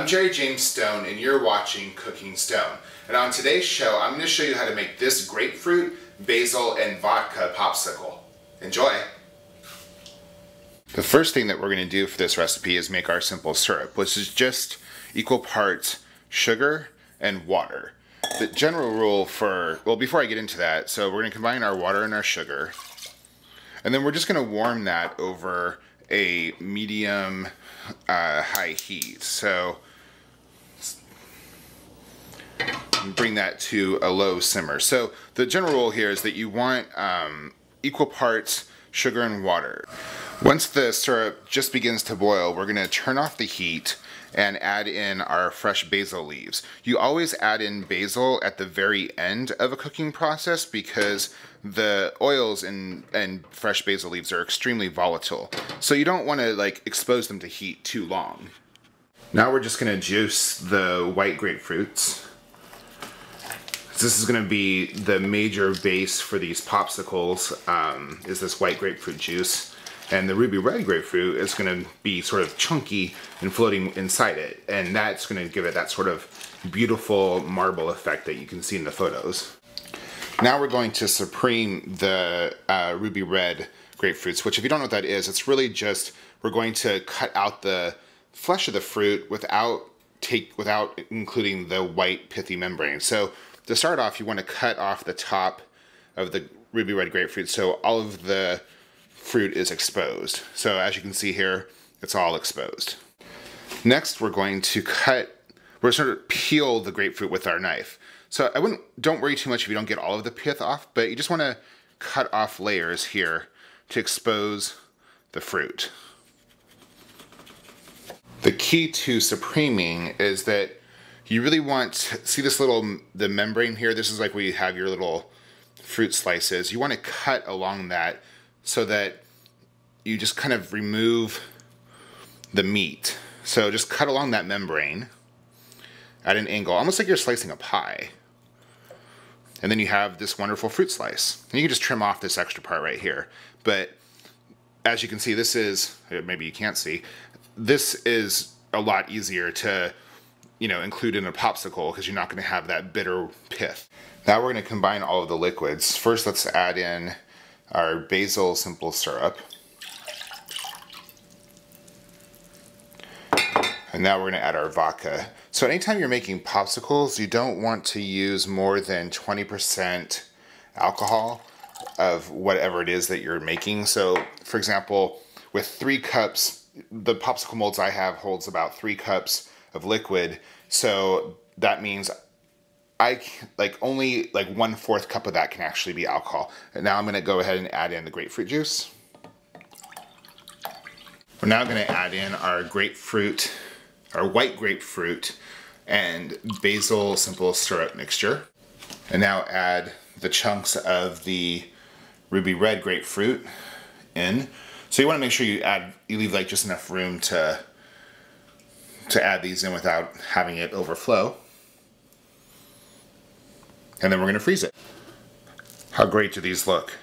I'm Jerry James Stone and you're watching Cooking Stone. And on today's show, I'm going to show you how to make this grapefruit, basil, and vodka popsicle. Enjoy! The first thing that we're going to do for this recipe is make our simple syrup, which is just equal parts sugar and water. The general rule for, well, before I get into that, so we're going to combine our water and our sugar, and then we're just going to warm that over a medium high heat. So bring that to a low simmer. So the general rule here is that you want equal parts sugar and water. Once the syrup just begins to boil, we're going to turn off the heat and add in our fresh basil leaves. You always add in basil at the very end of a cooking process because the oils and fresh basil leaves are extremely volatile. So you don't want to expose them to heat too long. Now we're just going to juice the white grapefruits. This is going to be the major base for these popsicles, is this white grapefruit juice. And the ruby red grapefruit is going to be sort of chunky and floating inside it. And that's going to give it that sort of beautiful marble effect that you can see in the photos. Now we're going to supreme the ruby red grapefruits, which if you don't know what that is, it's really just, we're going to cut out the flesh of the fruit without including the white pithy membrane. So to start off, you want to cut off the top of the ruby red grapefruit so all of the fruit is exposed. So as you can see here, it's all exposed. Next, we're going to sort of peel the grapefruit with our knife. So don't worry too much if you don't get all of the pith off, but you just want to cut off layers here to expose the fruit. The key to supreming is that you really want, see this the membrane here? This is like where you have your little fruit slices. You want to cut along that so that you just kind of remove the meat. So just cut along that membrane at an angle, almost like you're slicing a pie. And then you have this wonderful fruit slice. And you can just trim off this extra part right here. But as you can see, this is, maybe you can't see, this is a lot easier to include in a popsicle because you're not going to have that bitter pith. Now we're going to combine all of the liquids. First, let's add in our basil simple syrup. And now we're going to add our vodka. So anytime you're making popsicles, you don't want to use more than 20% alcohol of whatever it is that you're making. So for example, with 3 cups, the popsicle molds I have holds about 3 cups of liquid. So that means only 1/4 cup of that can actually be alcohol. And now I'm going to go ahead and add in the grapefruit juice. We're now going to add in our white grapefruit and basil simple syrup mixture. And now add the chunks of the ruby red grapefruit in. So you want to make sure you leave just enough room to add these in without having it overflow. And then we're going to freeze it. How great do these look?